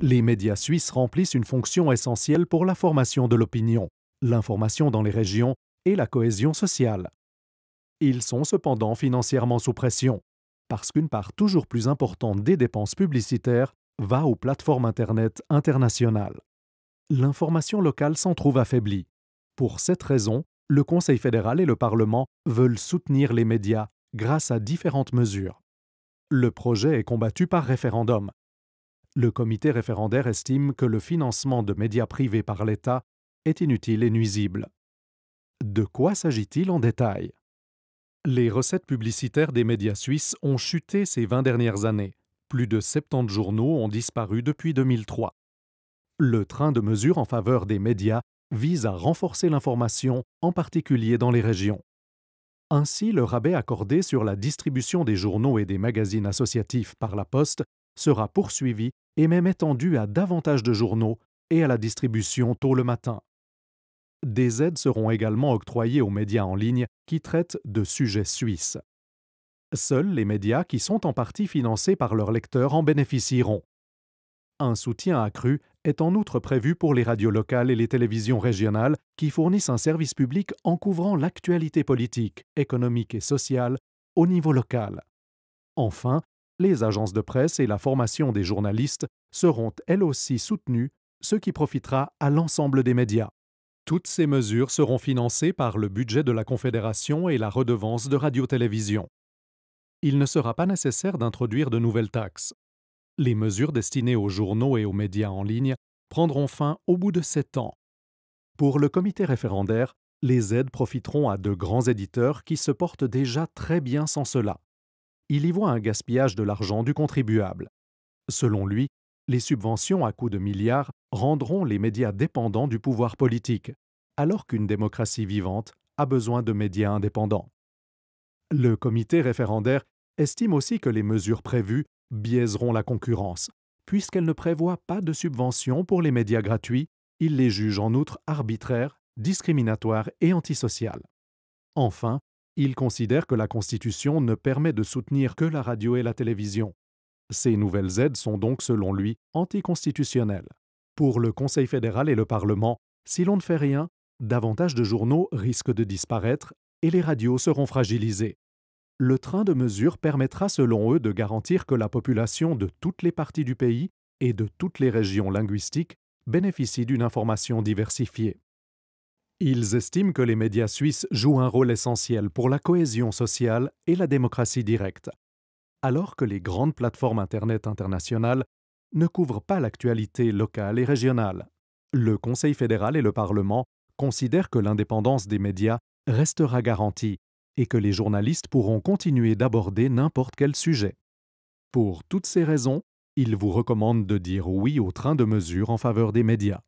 Les médias suisses remplissent une fonction essentielle pour la formation de l'opinion, l'information dans les régions et la cohésion sociale. Ils sont cependant financièrement sous pression, parce qu'une part toujours plus importante des dépenses publicitaires va aux plateformes Internet internationales. L'information locale s'en trouve affaiblie. Pour cette raison, le Conseil fédéral et le Parlement veulent soutenir les médias grâce à différentes mesures. Le projet est combattu par référendum. Le comité référendaire estime que le financement de médias privés par l'État est inutile et nuisible. De quoi s'agit-il en détail? Les recettes publicitaires des médias suisses ont chuté ces 20 dernières années. Plus de 70 journaux ont disparu depuis 2003. Le train de mesures en faveur des médias vise à renforcer l'information, en particulier dans les régions. Ainsi, le rabais accordé sur la distribution des journaux et des magazines associatifs par la Poste sera poursuivi et même étendu à davantage de journaux et à la distribution tôt le matin. Des aides seront également octroyées aux médias en ligne qui traitent de sujets suisses. Seuls les médias qui sont en partie financés par leurs lecteurs en bénéficieront. Un soutien accru est en outre prévu pour les radios locales et les télévisions régionales qui fournissent un service public en couvrant l'actualité politique, économique et sociale au niveau local. Enfin, les agences de presse et la formation des journalistes seront elles aussi soutenues, ce qui profitera à l'ensemble des médias. Toutes ces mesures seront financées par le budget de la Confédération et la redevance de radio-télévision. Il ne sera pas nécessaire d'introduire de nouvelles taxes. Les mesures destinées aux journaux et aux médias en ligne prendront fin au bout de 7 ans. Pour le comité référendaire, les aides profiteront à de grands éditeurs qui se portent déjà très bien sans cela. Il y voit un gaspillage de l'argent du contribuable. Selon lui, les subventions à coût de milliards rendront les médias dépendants du pouvoir politique, alors qu'une démocratie vivante a besoin de médias indépendants. Le comité référendaire estime aussi que les mesures prévues biaiseront la concurrence. Puisqu'elles ne prévoient pas de subventions pour les médias gratuits, il les juge en outre arbitraires, discriminatoires et antisociales. Enfin, il considère que la Constitution ne permet de soutenir que la radio et la télévision. Ces nouvelles aides sont donc, selon lui, anticonstitutionnelles. Pour le Conseil fédéral et le Parlement, si l'on ne fait rien, davantage de journaux risquent de disparaître et les radios seront fragilisées. Le train de mesures permettra selon eux de garantir que la population de toutes les parties du pays et de toutes les régions linguistiques bénéficie d'une information diversifiée. Ils estiment que les médias suisses jouent un rôle essentiel pour la cohésion sociale et la démocratie directe, alors que les grandes plateformes Internet internationales ne couvrent pas l'actualité locale et régionale. Le Conseil fédéral et le Parlement considèrent que l'indépendance des médias restera garantie et que les journalistes pourront continuer d'aborder n'importe quel sujet. Pour toutes ces raisons, ils vous recommandent de dire oui au train de mesures en faveur des médias.